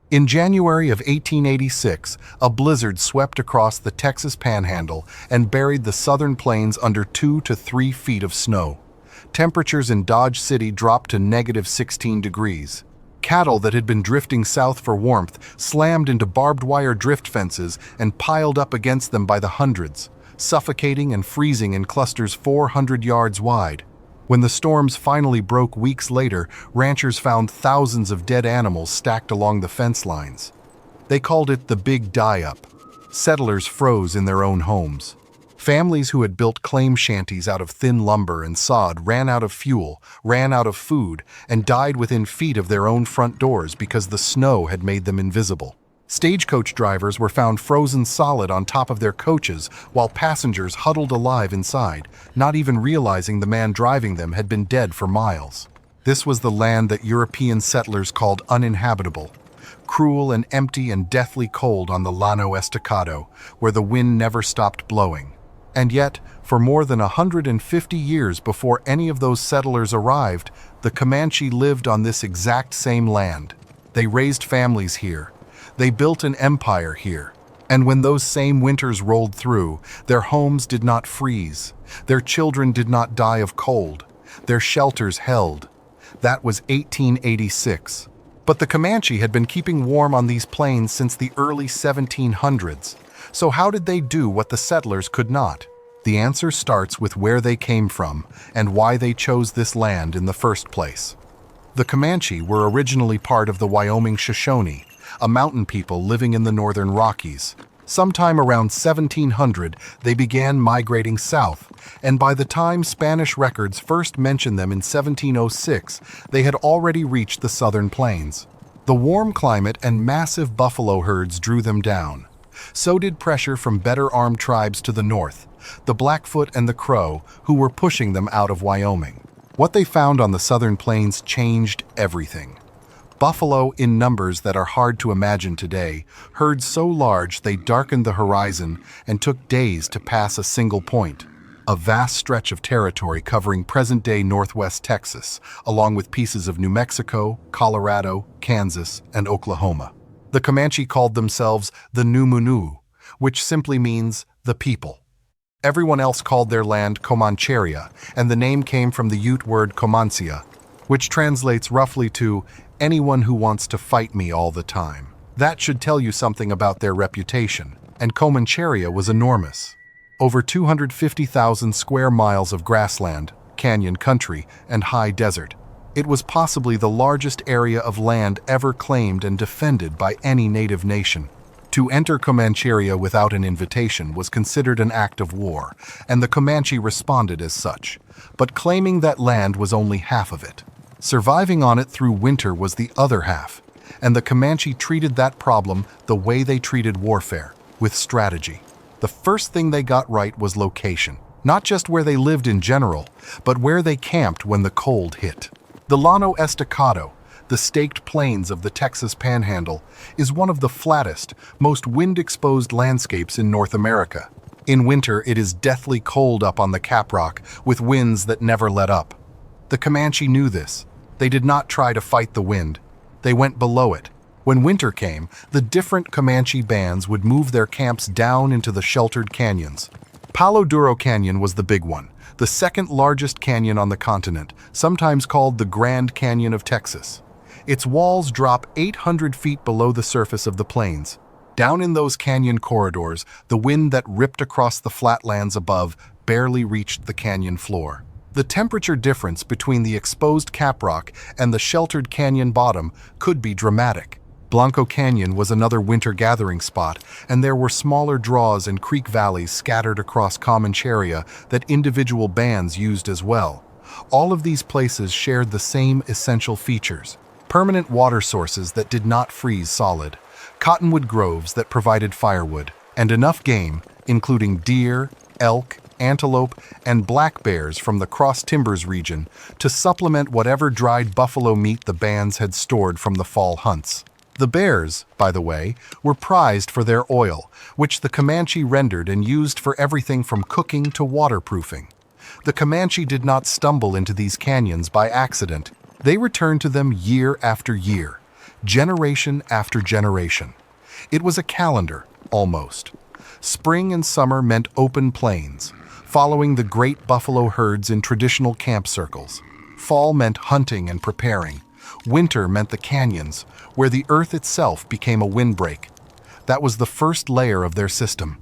In January of 1886, a blizzard swept across the Texas Panhandle and buried the southern plains under 2 to 3 feet of snow. Temperatures in Dodge City dropped to -16 degrees. Cattle that had been drifting south for warmth slammed into barbed wire drift fences and piled up against them by the hundreds, suffocating and freezing in clusters 400 yards wide. When the storms finally broke weeks later, ranchers found thousands of dead animals stacked along the fence lines. They called it the Big Die-Up. Settlers froze in their own homes. Families who had built claim shanties out of thin lumber and sod ran out of fuel, ran out of food, and died within feet of their own front doors because the snow had made them invisible. Stagecoach drivers were found frozen solid on top of their coaches while passengers huddled alive inside, not even realizing the man driving them had been dead for miles. This was the land that European settlers called uninhabitable, cruel and empty and deathly cold on the Llano Estacado, where the wind never stopped blowing. And yet, for more than 150 years before any of those settlers arrived, the Comanche lived on this exact same land. They raised families here. They built an empire here. And when those same winters rolled through, their homes did not freeze. Their children did not die of cold. Their shelters held. That was 1886. But the Comanche had been keeping warm on these plains since the early 1700s. So how did they do what the settlers could not? The answer starts with where they came from and why they chose this land in the first place. The Comanche were originally part of the Wyoming Shoshone, a mountain people living in the northern Rockies. Sometime around 1700, they began migrating south, and by the time Spanish records first mentioned them in 1706, they had already reached the southern plains. The warm climate and massive buffalo herds drew them down. So did pressure from better-armed tribes to the north, the Blackfoot and the Crow, who were pushing them out of Wyoming. What they found on the southern plains changed everything. Buffalo in numbers that are hard to imagine today, herds so large they darkened the horizon and took days to pass a single point. A vast stretch of territory covering present-day northwest Texas, along with pieces of New Mexico, Colorado, Kansas, and Oklahoma. The Comanche called themselves the Numunu, which simply means the people. Everyone else called their land Comancheria, and the name came from the Ute word Comancia, which translates roughly to anyone who wants to fight me all the time. That should tell you something about their reputation, and Comancheria was enormous. Over 250,000 square miles of grassland, canyon country, and high desert. It was possibly the largest area of land ever claimed and defended by any native nation. To enter Comancheria without an invitation was considered an act of war, and the Comanche responded as such. But claiming that land was only half of it. Surviving on it through winter was the other half, and the Comanche treated that problem the way they treated warfare, with strategy. The first thing they got right was location, not just where they lived in general, but where they camped when the cold hit. The Llano Estacado, the staked plains of the Texas Panhandle, is one of the flattest, most wind-exposed landscapes in North America. In winter, it is deathly cold up on the caprock, with winds that never let up. The Comanche knew this. They did not try to fight the wind. They went below it. When winter came, the different Comanche bands would move their camps down into the sheltered canyons. Palo Duro Canyon was the big one, the second largest canyon on the continent, sometimes called the Grand Canyon of Texas. Its walls drop 800 feet below the surface of the plains. Down in those canyon corridors, the wind that ripped across the flatlands above barely reached the canyon floor. The temperature difference between the exposed caprock and the sheltered canyon bottom could be dramatic. Blanco Canyon was another winter gathering spot, and there were smaller draws and creek valleys scattered across Comancheria that individual bands used as well. All of these places shared the same essential features: permanent water sources that did not freeze solid, cottonwood groves that provided firewood, and enough game, including deer, elk, antelope, and black bears from the Cross Timbers region, to supplement whatever dried buffalo meat the bands had stored from the fall hunts. The bears, by the way, were prized for their oil, which the Comanche rendered and used for everything from cooking to waterproofing. The Comanche did not stumble into these canyons by accident. They returned to them year after year, generation after generation. It was a calendar, almost. Spring and summer meant open plains, following the great buffalo herds in traditional camp circles. Fall meant hunting and preparing. Winter meant the canyons, where the earth itself became a windbreak. That was the first layer of their system.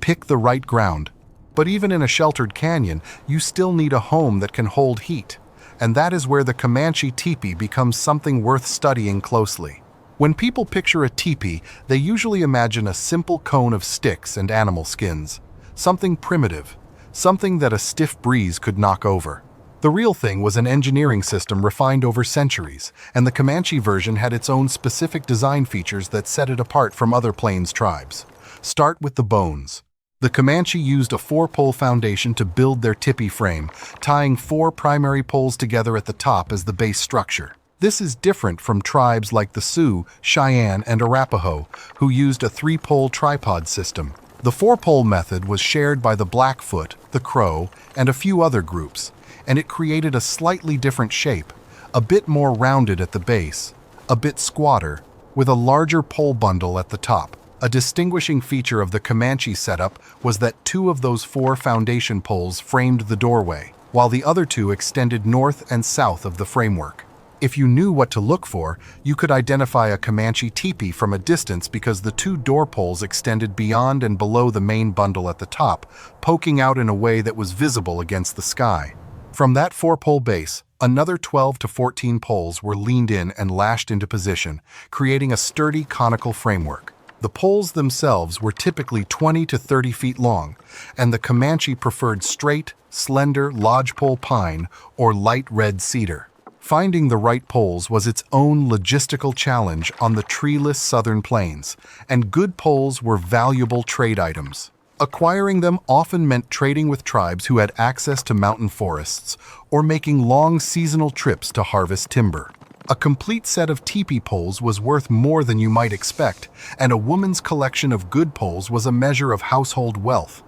Pick the right ground. But even in a sheltered canyon, you still need a home that can hold heat. And that is where the Comanche tipi becomes something worth studying closely. When people picture a tipi, they usually imagine a simple cone of sticks and animal skins. Something primitive, something that a stiff breeze could knock over. The real thing was an engineering system refined over centuries, and the Comanche version had its own specific design features that set it apart from other plains tribes. Start with the bones. The Comanche used a 4-pole foundation to build their tipi frame, tying 4 primary poles together at the top as the base structure. This is different from tribes like the Sioux, Cheyenne, and Arapaho, who used a 3-pole tripod system. The 4-pole method was shared by the Blackfoot, the Crow, and a few other groups, and it created a slightly different shape, a bit more rounded at the base, a bit squatter, with a larger pole bundle at the top. A distinguishing feature of the Comanche setup was that 2 of those 4 foundation poles framed the doorway, while the other 2 extended north and south of the framework. If you knew what to look for, you could identify a Comanche tipi from a distance because the 2 door poles extended beyond and below the main bundle at the top, poking out in a way that was visible against the sky. From that 4-pole base, another 12 to 14 poles were leaned in and lashed into position, creating a sturdy conical framework. The poles themselves were typically 20 to 30 feet long, and the Comanche preferred straight, slender lodgepole pine or light red cedar. Finding the right poles was its own logistical challenge on the treeless southern plains, and good poles were valuable trade items. Acquiring them often meant trading with tribes who had access to mountain forests or making long seasonal trips to harvest timber. A complete set of tipi poles was worth more than you might expect, and a woman's collection of good poles was a measure of household wealth.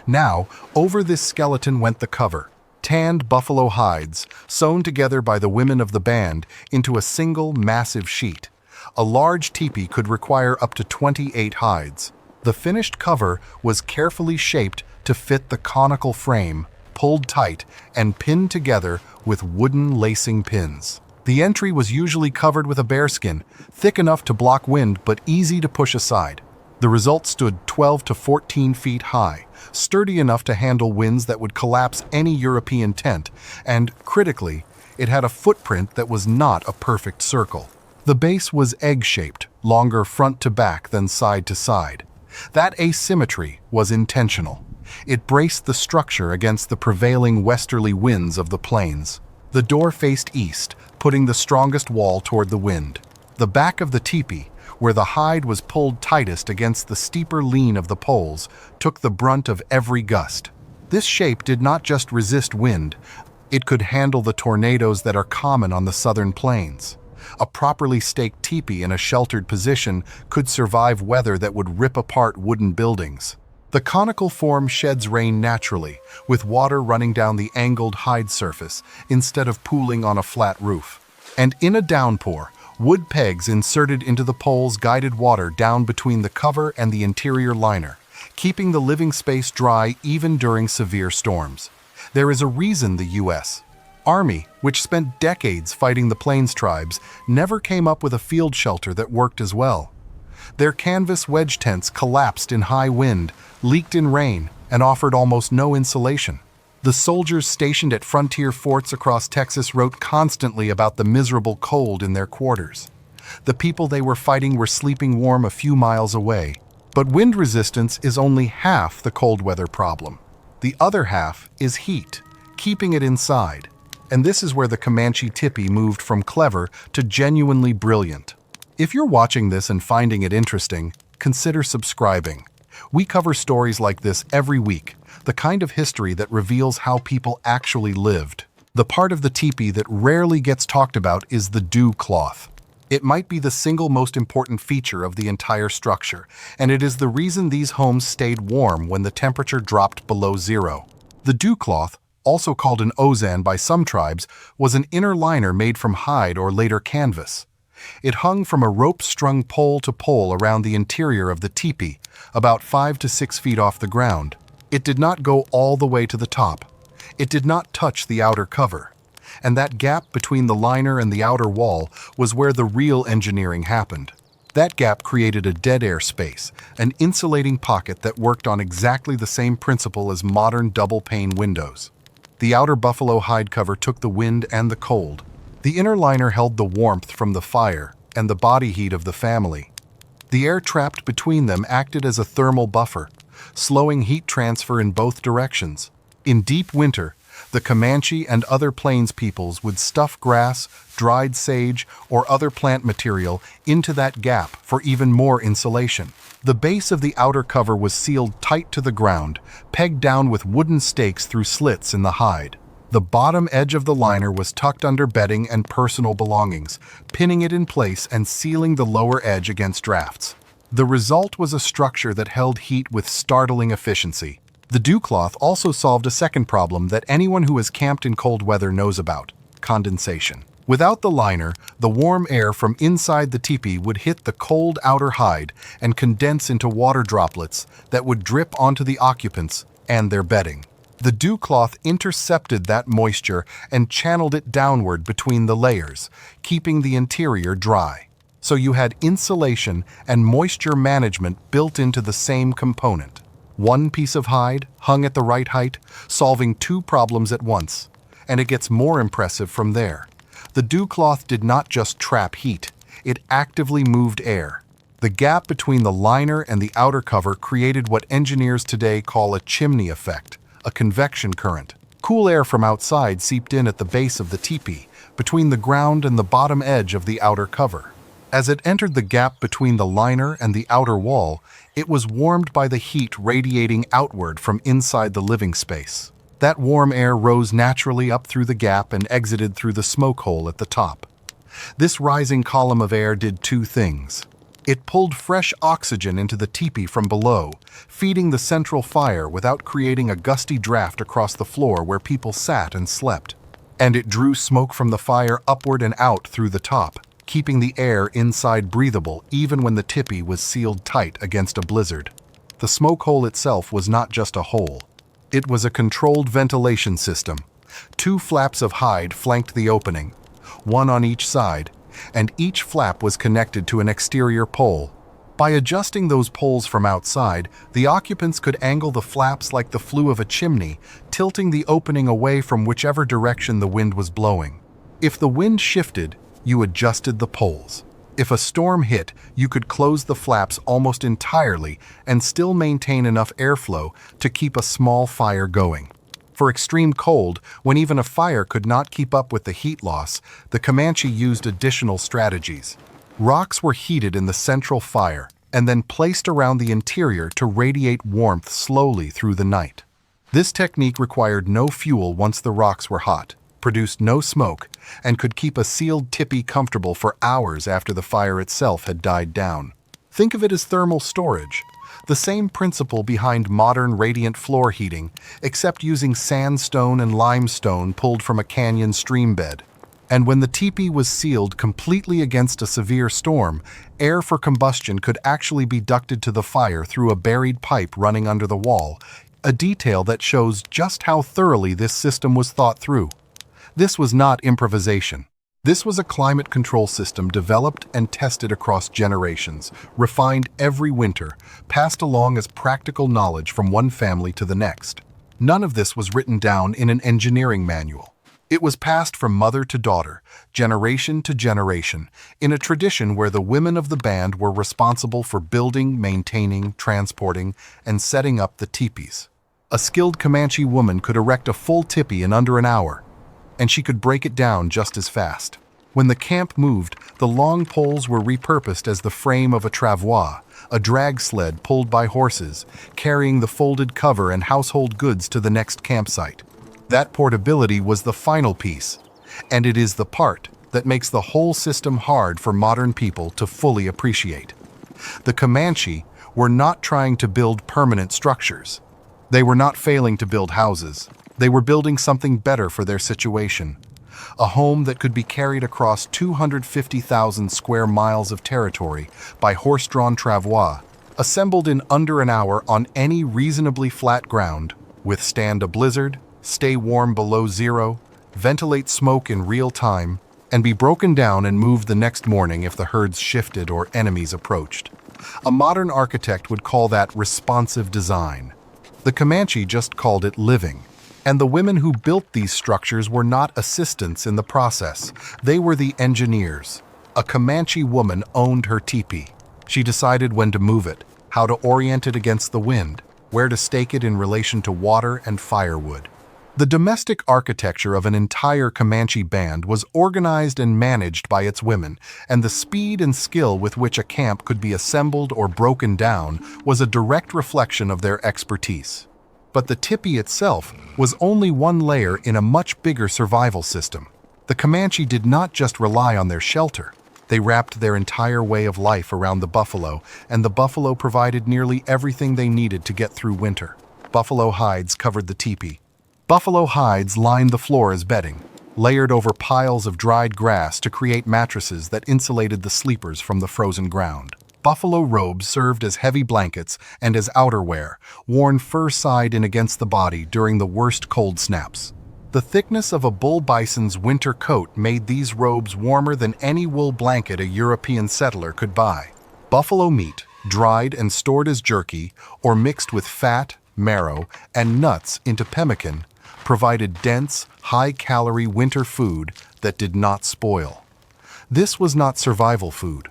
Now, over this skeleton went the cover, tanned buffalo hides, sewn together by the women of the band into a single massive sheet. A large tipi could require up to 28 hides. The finished cover was carefully shaped to fit the conical frame, pulled tight, and pinned together with wooden lacing pins. The entry was usually covered with a bearskin, thick enough to block wind but easy to push aside. The result stood 12 to 14 feet high, sturdy enough to handle winds that would collapse any European tent, and, critically, it had a footprint that was not a perfect circle. The base was egg-shaped, longer front to back than side to side. That asymmetry was intentional. It braced the structure against the prevailing westerly winds of the plains. The door faced east, putting the strongest wall toward the wind. The back of the tipi, where the hide was pulled tightest against the steeper lean of the poles, took the brunt of every gust. This shape did not just resist wind, it could handle the tornadoes that are common on the southern plains. A properly staked tipi in a sheltered position could survive weather that would rip apart wooden buildings. The conical form sheds rain naturally, with water running down the angled hide surface instead of pooling on a flat roof. And in a downpour, wood pegs inserted into the poles guided water down between the cover and the interior liner, keeping the living space dry even during severe storms. There is a reason the U.S. Army, which spent decades fighting the plains tribes, never came up with a field shelter that worked as well. Their canvas wedge tents collapsed in high wind, leaked in rain, and offered almost no insulation. The soldiers stationed at frontier forts across Texas wrote constantly about the miserable cold in their quarters. The people they were fighting were sleeping warm a few miles away. But wind resistance is only half the cold weather problem. The other half is heat, keeping it inside. And this is where the Comanche tipi moved from clever to genuinely brilliant. If you're watching this and finding it interesting, consider subscribing. We cover stories like this every week, the kind of history that reveals how people actually lived. The part of the tipi that rarely gets talked about is the dew cloth. It might be the single most important feature of the entire structure, and it is the reason these homes stayed warm when the temperature dropped below zero. The dew cloth, also called an ozan by some tribes, was an inner liner made from hide or later canvas. It hung from a rope-strung pole to pole around the interior of the teepee, about 5 to 6 feet off the ground. It did not go all the way to the top. It did not touch the outer cover. And that gap between the liner and the outer wall was where the real engineering happened. That gap created a dead air space, an insulating pocket that worked on exactly the same principle as modern double-pane windows. The outer buffalo hide cover took the wind and the cold. The inner liner held the warmth from the fire and the body heat of the family. The air trapped between them acted as a thermal buffer, slowing heat transfer in both directions. In deep winter, the Comanche and other plains peoples would stuff grass, dried sage, or other plant material into that gap for even more insulation. The base of the outer cover was sealed tight to the ground, pegged down with wooden stakes through slits in the hide. The bottom edge of the liner was tucked under bedding and personal belongings, pinning it in place and sealing the lower edge against drafts. The result was a structure that held heat with startling efficiency. The dew cloth also solved a second problem that anyone who has camped in cold weather knows about: condensation. Without the liner, the warm air from inside the teepee would hit the cold outer hide and condense into water droplets that would drip onto the occupants and their bedding. The dew cloth intercepted that moisture and channeled it downward between the layers, keeping the interior dry. So you had insulation and moisture management built into the same component. One piece of hide hung at the right height, solving two problems at once. And it gets more impressive from there. The dew cloth did not just trap heat, it actively moved air. The gap between the liner and the outer cover created what engineers today call a chimney effect, a convection current. Cool air from outside seeped in at the base of the teepee, between the ground and the bottom edge of the outer cover. As it entered the gap between the liner and the outer wall, it was warmed by the heat radiating outward from inside the living space. That warm air rose naturally up through the gap and exited through the smoke hole at the top. This rising column of air did two things. It pulled fresh oxygen into the teepee from below, feeding the central fire without creating a gusty draft across the floor where people sat and slept. And it drew smoke from the fire upward and out through the top, keeping the air inside breathable even when the teepee was sealed tight against a blizzard. The smoke hole itself was not just a hole. It was a controlled ventilation system. Two flaps of hide flanked the opening, one on each side, and each flap was connected to an exterior pole. By adjusting those poles from outside, the occupants could angle the flaps like the flue of a chimney, tilting the opening away from whichever direction the wind was blowing. If the wind shifted, you adjusted the poles. If a storm hit, you could close the flaps almost entirely and still maintain enough airflow to keep a small fire going. For extreme cold, when even a fire could not keep up with the heat loss, the Comanche used additional strategies. Rocks were heated in the central fire and then placed around the interior to radiate warmth slowly through the night. This technique required no fuel once the rocks were hot, produced no smoke, and could keep a sealed teepee comfortable for hours after the fire itself had died down. Think of it as thermal storage, the same principle behind modern radiant floor heating, except using sandstone and limestone pulled from a canyon stream bed. And when the teepee was sealed completely against a severe storm, air for combustion could actually be ducted to the fire through a buried pipe running under the wall, a detail that shows just how thoroughly this system was thought through. This was not improvisation. This was a climate control system developed and tested across generations, refined every winter, passed along as practical knowledge from one family to the next. None of this was written down in an engineering manual. It was passed from mother to daughter, generation to generation, in a tradition where the women of the band were responsible for building, maintaining, transporting, and setting up the teepees. A skilled Comanche woman could erect a full teepee in under an hour, and she could break it down just as fast. When the camp moved, the long poles were repurposed as the frame of a travois, a drag sled pulled by horses, carrying the folded cover and household goods to the next campsite. That portability was the final piece, and it is the part that makes the whole system hard for modern people to fully appreciate. The Comanche were not trying to build permanent structures. They were not failing to build houses. They were building something better for their situation. a home that could be carried across 250,000 square miles of territory by horse-drawn travois, assembled in under an hour on any reasonably flat ground, withstand a blizzard, stay warm below zero, ventilate smoke in real time, and be broken down and moved the next morning if the herds shifted or enemies approached. A modern architect would call that responsive design. The Comanche just called it living. And the women who built these structures were not assistants in the process. They were the engineers. A Comanche woman owned her tipi. She decided when to move it, how to orient it against the wind, where to stake it in relation to water and firewood. The domestic architecture of an entire Comanche band was organized and managed by its women, and the speed and skill with which a camp could be assembled or broken down was a direct reflection of their expertise. But the tipi itself was only one layer in a much bigger survival system. The Comanche did not just rely on their shelter. They wrapped their entire way of life around the buffalo, and the buffalo provided nearly everything they needed to get through winter. Buffalo hides covered the tipi. Buffalo hides lined the floor as bedding, layered over piles of dried grass to create mattresses that insulated the sleepers from the frozen ground. Buffalo robes served as heavy blankets and as outerwear, worn fur side in against the body during the worst cold snaps. The thickness of a bull bison's winter coat made these robes warmer than any wool blanket a European settler could buy. Buffalo meat, dried and stored as jerky, or mixed with fat, marrow, and nuts into pemmican, provided dense, high-calorie winter food that did not spoil. This was not survival food.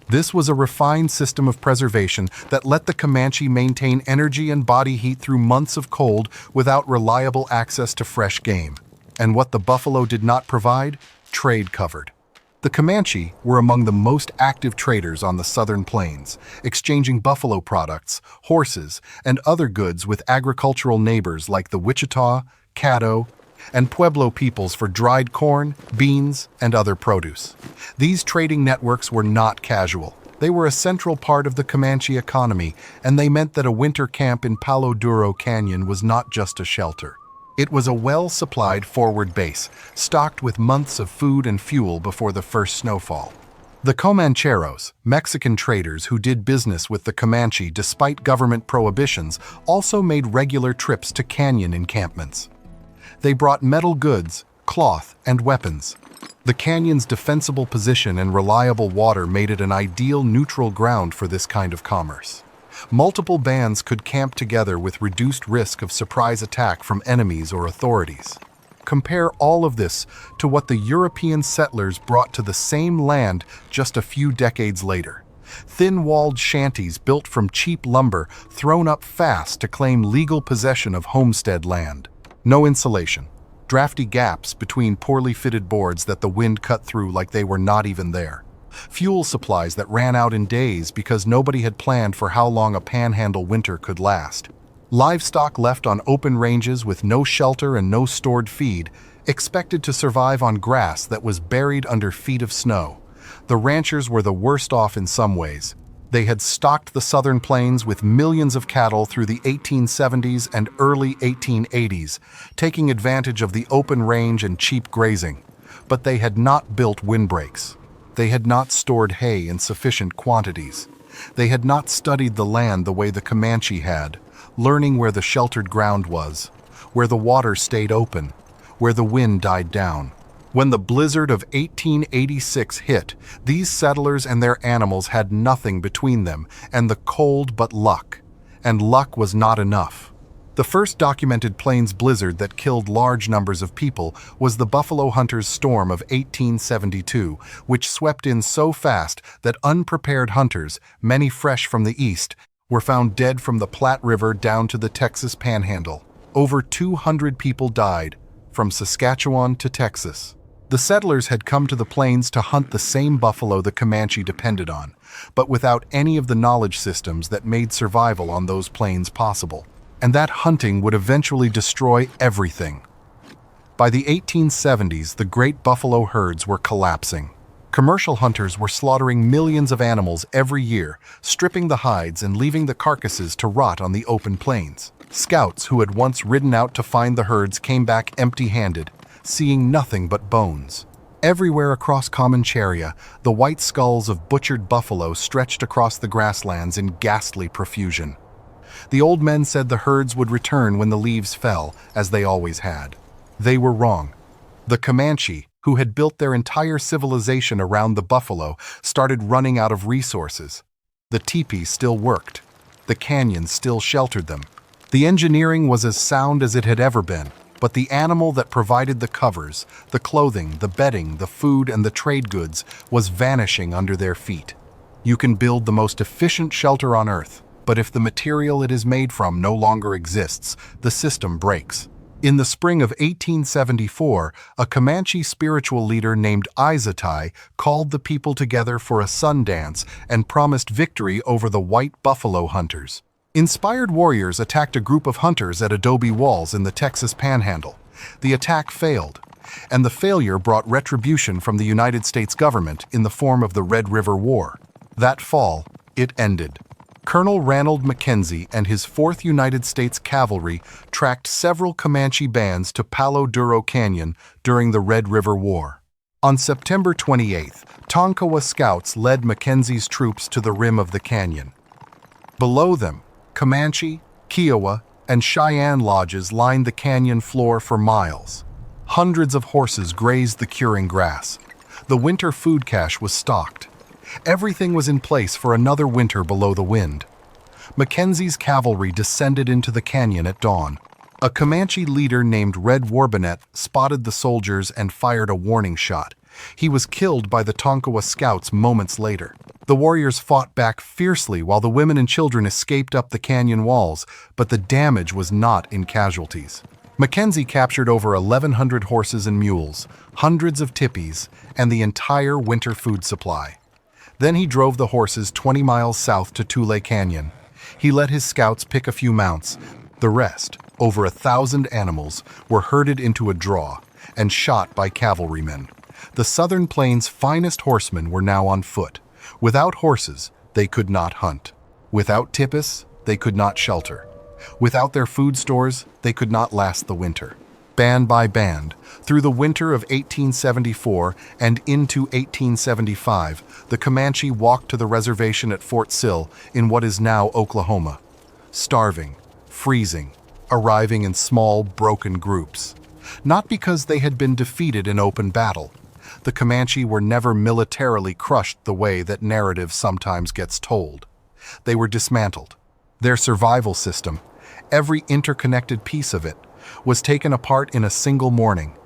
This was a refined system of preservation that let the Comanche maintain energy and body heat through months of cold without reliable access to fresh game. And what the buffalo did not provide, trade covered. The Comanche were among the most active traders on the southern plains, exchanging buffalo products, horses, and other goods with agricultural neighbors like the Wichita, Caddo, and Pueblo peoples for dried corn, beans, and other produce. These trading networks were not casual. They were a central part of the Comanche economy, and they meant that a winter camp in Palo Duro Canyon was not just a shelter. It was a well-supplied forward base, stocked with months of food and fuel before the first snowfall. The Comancheros, Mexican traders who did business with the Comanche despite government prohibitions, also made regular trips to canyon encampments. They brought metal goods, cloth, and weapons. The canyon's defensible position and reliable water made it an ideal neutral ground for this kind of commerce. Multiple bands could camp together with reduced risk of surprise attack from enemies or authorities. Compare all of this to what the European settlers brought to the same land just a few decades later. Thin-walled shanties built from cheap lumber thrown up fast to claim legal possession of homestead land. No insulation, drafty gaps between poorly fitted boards that the wind cut through like they were not even there. Fuel supplies that ran out in days because nobody had planned for how long a panhandle winter could last. Livestock left on open ranges with no shelter and no stored feed, expected to survive on grass that was buried under feet of snow. The ranchers were the worst off in some ways. They had stocked the southern plains with millions of cattle through the 1870s and early 1880s, taking advantage of the open range and cheap grazing. But they had not built windbreaks. They had not stored hay in sufficient quantities. They had not studied the land the way the Comanche had, learning where the sheltered ground was, where the water stayed open, where the wind died down. When the blizzard of 1886 hit, these settlers and their animals had nothing between them and the cold but luck. And luck was not enough. The first documented plains blizzard that killed large numbers of people was the buffalo hunters' storm of 1872, which swept in so fast that unprepared hunters, many fresh from the east, were found dead from the Platte River down to the Texas Panhandle. Over 200 people died, from Saskatchewan to Texas. The settlers had come to the plains to hunt the same buffalo the Comanche depended on, but without any of the knowledge systems that made survival on those plains possible. And that hunting would eventually destroy everything. By the 1870s, the great buffalo herds were collapsing. Commercial hunters were slaughtering millions of animals every year, stripping the hides and leaving the carcasses to rot on the open plains. Scouts who had once ridden out to find the herds came back empty-handed, seeing nothing but bones. Everywhere across Comancheria, the white skulls of butchered buffalo stretched across the grasslands in ghastly profusion. The old men said the herds would return when the leaves fell, as they always had. They were wrong. The Comanche, who had built their entire civilization around the buffalo, started running out of resources. The tipis still worked. The canyons still sheltered them. The engineering was as sound as it had ever been, but the animal that provided the covers, the clothing, the bedding, the food, and the trade goods was vanishing under their feet. You can build the most efficient shelter on Earth, but if the material it is made from no longer exists, the system breaks. In the spring of 1874, a Comanche spiritual leader named Izatai called the people together for a sun dance and promised victory over the white buffalo hunters. Inspired warriors attacked a group of hunters at adobe walls in the Texas Panhandle. The attack failed, and the failure brought retribution from the United States government in the form of the Red River War. That fall, it ended. Colonel Ranald Mackenzie and his 4th United States Cavalry tracked several Comanche bands to Palo Duro Canyon during the Red River War. On September 28th, Tonkawa scouts led Mackenzie's troops to the rim of the canyon. Below them, Comanche, Kiowa, and Cheyenne lodges lined the canyon floor for miles. Hundreds of horses grazed the curing grass. The winter food cache was stocked. Everything was in place for another winter below the wind. Mackenzie's cavalry descended into the canyon at dawn. A Comanche leader named Red Warbenet spotted the soldiers and fired a warning shot. He was killed by the Tonkawa scouts moments later. The warriors fought back fiercely while the women and children escaped up the canyon walls, but the damage was not in casualties. Mackenzie captured over 1,100 horses and mules, hundreds of tipis, and the entire winter food supply. Then he drove the horses 20 miles south to Tule Canyon. He let his scouts pick a few mounts. The rest, over 1,000 animals, were herded into a draw and shot by cavalrymen. The Southern Plains' finest horsemen were now on foot. Without horses, they could not hunt. Without tipis, they could not shelter. Without their food stores, they could not last the winter. Band by band, through the winter of 1874 and into 1875, the Comanche walked to the reservation at Fort Sill in what is now Oklahoma. Starving, freezing, arriving in small, broken groups. Not because they had been defeated in open battle. The Comanche were never militarily crushed the way that narrative sometimes gets told. They were dismantled. Their survival system, every interconnected piece of it, was taken apart in a single morning.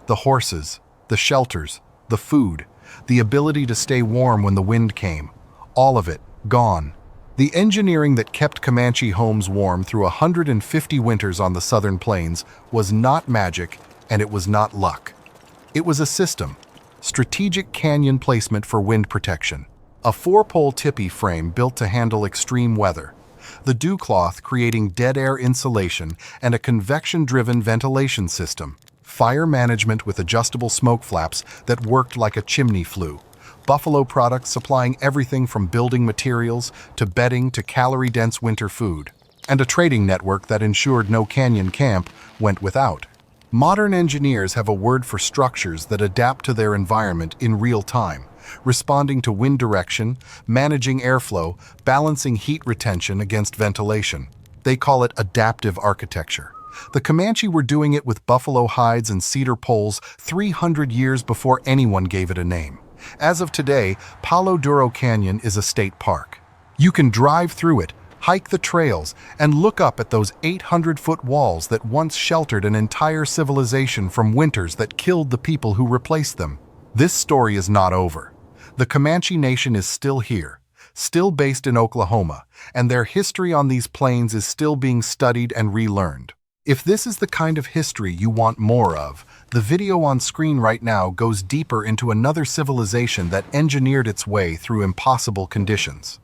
The horses, the shelters, the food, the ability to stay warm when the wind came, all of it gone. The engineering that kept Comanche homes warm through 150 winters on the Southern Plains was not magic, and it was not luck. It was a system. Strategic canyon placement for wind protection. A 4-pole tipi frame built to handle extreme weather. The dew cloth creating dead air insulation and a convection-driven ventilation system. Fire management with adjustable smoke flaps that worked like a chimney flue. Buffalo products supplying everything from building materials to bedding to calorie-dense winter food. And a trading network that ensured no canyon camp went without. Modern engineers have a word for structures that adapt to their environment in real time, responding to wind direction, managing airflow, balancing heat retention against ventilation. They call it adaptive architecture. The Comanche were doing it with buffalo hides and cedar poles 300 years before anyone gave it a name. As of today, Palo Duro Canyon is a state park. You can drive through it, hike the trails, and look up at those 800-foot walls that once sheltered an entire civilization from winters that killed the people who replaced them. This story is not over. The Comanche Nation is still here, still based in Oklahoma, and their history on these plains is still being studied and relearned. If this is the kind of history you want more of, the video on screen right now goes deeper into another civilization that engineered its way through impossible conditions.